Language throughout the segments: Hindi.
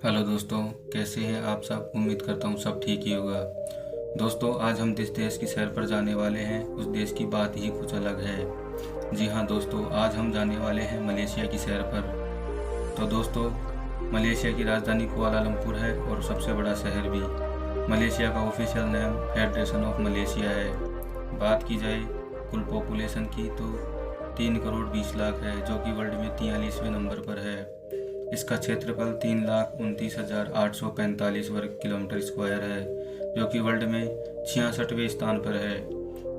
हेलो दोस्तों, कैसे हैं आप सब। उम्मीद करता हूँ सब ठीक ही होगा। दोस्तों, आज हम जिस देश की सैर पर जाने वाले हैं उस देश की बात ही कुछ अलग है। जी हाँ दोस्तों, आज हम जाने वाले हैं मलेशिया की सैर पर। तो दोस्तों, मलेशिया की राजधानी कुआलालंपुर है और सबसे बड़ा शहर भी। मलेशिया का official name federation of Malaysia है। बात की जाए कुल पॉपुलेशन की तो 3 करोड़ 20 लाख है, जो कि वर्ल्ड में 43वें नंबर पर है। इसका क्षेत्रफल 3,29,845 वर्ग किलोमीटर स्क्वायर है, जो कि वर्ल्ड में 66वें स्थान पर है।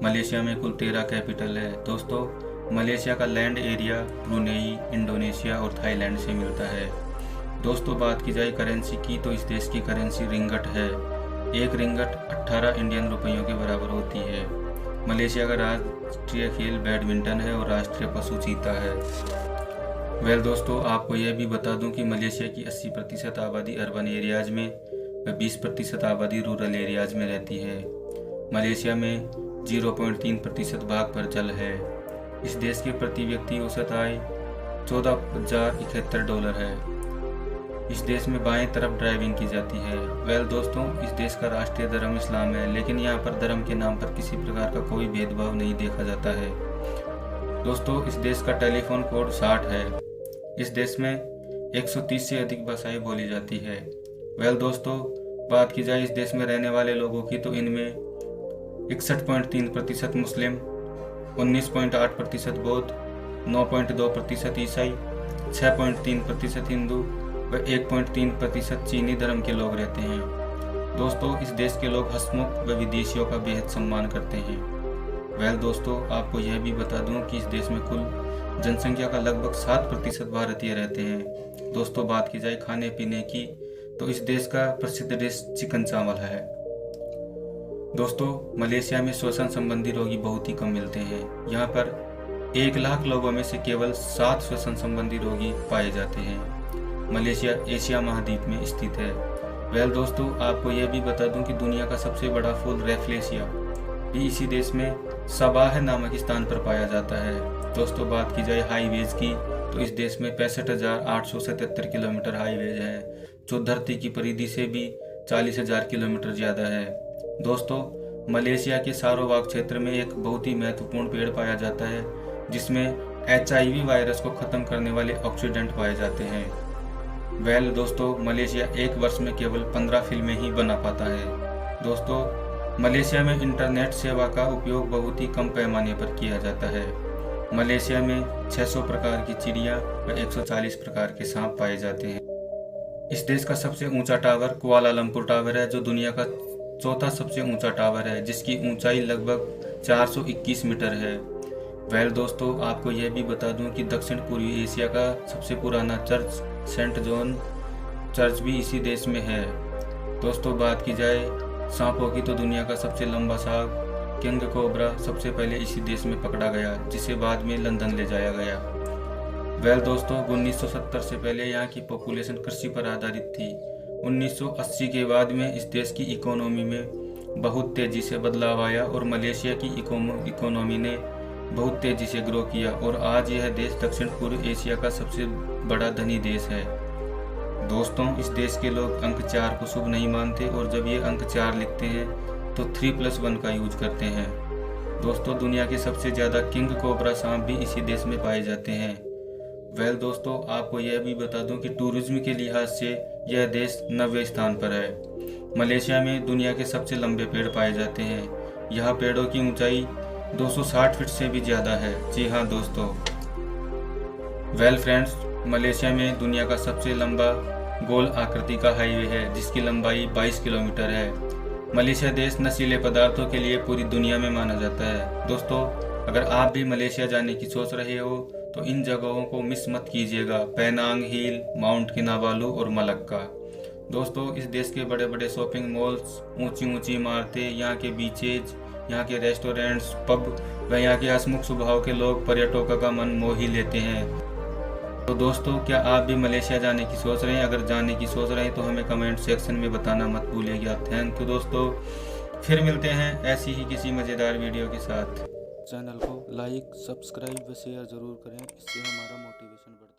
मलेशिया में कुल 13 कैपिटल है। दोस्तों, मलेशिया का लैंड एरिया ब्रुनेई, इंडोनेशिया और थाईलैंड से मिलता है। दोस्तों, बात की जाए करेंसी की तो इस देश की करेंसी रिंगट है। एक रिंगट 18 इंडियन रुपयों के बराबर होती है। मलेशिया का राष्ट्रीय खेल बैडमिंटन है और राष्ट्रीय पशु चीता है। दोस्तों, आपको यह भी बता दूं कि मलेशिया की 80% आबादी अर्बन एरियाज में व 20% आबादी रूरल एरियाज में रहती है। मलेशिया में 0.3% भाग पर जल है। इस देश के प्रति व्यक्ति औसत आय $14,071 है। इस देश में बाएं तरफ ड्राइविंग की जाती है। दोस्तों, इस देश का राष्ट्रीय धर्म इस्लाम है, लेकिन यहाँ पर धर्म के नाम पर किसी प्रकार का कोई भेदभाव नहीं देखा जाता है। दोस्तों, इस देश का टेलीफोन कोड 60 है। इस देश में 130 से अधिक भाषाएं बोली जाती है। दोस्तों, बात की जाए इस देश में रहने वाले लोगों की तो इनमें 61.3% मुस्लिम, 19.8% बौद्ध, 9.2% ईसाई, 6.3% हिंदू व 1.3% चीनी धर्म के लोग रहते हैं। दोस्तों, इस देश के लोग हंसमुख व विदेशियों का बेहद सम्मान करते हैं। दोस्तों, आपको यह भी बता दूं कि इस देश में कुल जनसंख्या का लगभग 7% भारतीय रहते हैं। दोस्तों, बात की जाए खाने पीने की तो इस देश का प्रसिद्ध डिश चिकन चावल है। दोस्तों, मलेशिया में श्वसन संबंधी रोगी बहुत ही कम मिलते हैं। यहाँ पर 1 लाख लोगों में से केवल 7 श्वसन संबंधी रोगी पाए जाते हैं। मलेशिया एशिया महाद्वीप में स्थित है। दोस्तों, आपको यह भी बता दूं कि दुनिया का सबसे बड़ा फूल रेफ्लेशिया भी इसी देश में सबाह नामक स्थान पर पाया जाता है। दोस्तों, बात की जाए हाईवेज की तो इस देश में 65,877 किलोमीटर हाईवेज है, जो धरती की परिधि से भी 40,000 किलोमीटर ज़्यादा है। दोस्तों, मलेशिया के सारोवाक क्षेत्र में एक बहुत ही महत्वपूर्ण पेड़ पाया जाता है, जिसमें HIV वायरस को ख़त्म करने वाले ऑक्सीडेंट पाए जाते हैं। दोस्तों, मलेशिया एक वर्ष में केवल 15 फिल्में ही बना पाता है। दोस्तों, मलेशिया में इंटरनेट सेवा का उपयोग बहुत ही कम पैमाने पर किया जाता है। मलेशिया में 600 प्रकार की चिड़िया व 140 प्रकार के सांप पाए जाते हैं। इस देश का सबसे ऊंचा टावर कुआलालंपुर टावर है, जो दुनिया का चौथा सबसे ऊंचा टावर है, जिसकी ऊंचाई लगभग 421 मीटर है। दोस्तों, आपको यह भी बता दूं कि दक्षिण पूर्वी एशिया का सबसे पुराना चर्च सेंट जॉन चर्च भी इसी देश में है। दोस्तों, बात की जाए सांपों की तो दुनिया का सबसे लंबा सांप किंग कोबरा सबसे पहले इसी देश में पकड़ा गया, जिसे बाद में लंदन ले जाया गया। दोस्तों, 1970 से पहले यहाँ की पॉपुलेशन कृषि पर आधारित थी। 1980 के बाद में इस देश की इकोनॉमी में बहुत तेजी से बदलाव आया और मलेशिया की इकोनॉमी ने बहुत तेजी से ग्रो किया और आज यह देश दक्षिण पूर्व एशिया का सबसे बड़ा धनी देश है। दोस्तों, इस देश के लोग अंक 4 को शुभ नहीं मानते और जब ये अंक 4 लिखते हैं तो 3+1 का यूज करते हैं। दोस्तों, दुनिया के सबसे ज़्यादा किंग कोबरा सांप भी इसी देश में पाए जाते हैं। दोस्तों, आपको यह भी बता दूं कि टूरिज्म के लिहाज से यह देश 9वें स्थान पर है। मलेशिया में दुनिया के सबसे लंबे पेड़ पाए जाते हैं। यहाँ पेड़ों की ऊंचाई 260 फीट से भी ज़्यादा है। जी हाँ दोस्तों। फ्रेंड्स, मलेशिया में दुनिया का सबसे लंबा गोल आकृति का हाईवे है, जिसकी लंबाई 22 किलोमीटर है। मलेशिया देश नशीले पदार्थों के लिए पूरी दुनिया में माना जाता है। दोस्तों, अगर आप भी मलेशिया जाने की सोच रहे हो तो इन जगहों को मिस मत कीजिएगा। पेनांग हिल, माउंट किनाबालू और मलक्का। दोस्तों, इस देश के बड़े बड़े शॉपिंग मॉल्स, ऊंची ऊंची इमारतें, यहाँ के बीचेज, यहाँ के रेस्टोरेंट्स, पब व यहाँ के हंसमुख स्वभाव के लोग पर्यटकों का मन मोह ही लेते हैं। तो दोस्तों, क्या आप भी मलेशिया जाने की सोच रहे हैं? अगर जाने की सोच रहे हैं तो हमें कमेंट सेक्शन में बताना मत भूलिएगा। थैंक यू दोस्तों, फिर मिलते हैं ऐसी ही किसी मज़ेदार वीडियो के साथ। चैनल को लाइक, सब्सक्राइब व शेयर ज़रूर करें, इससे हमारा मोटिवेशन बढ़ता है।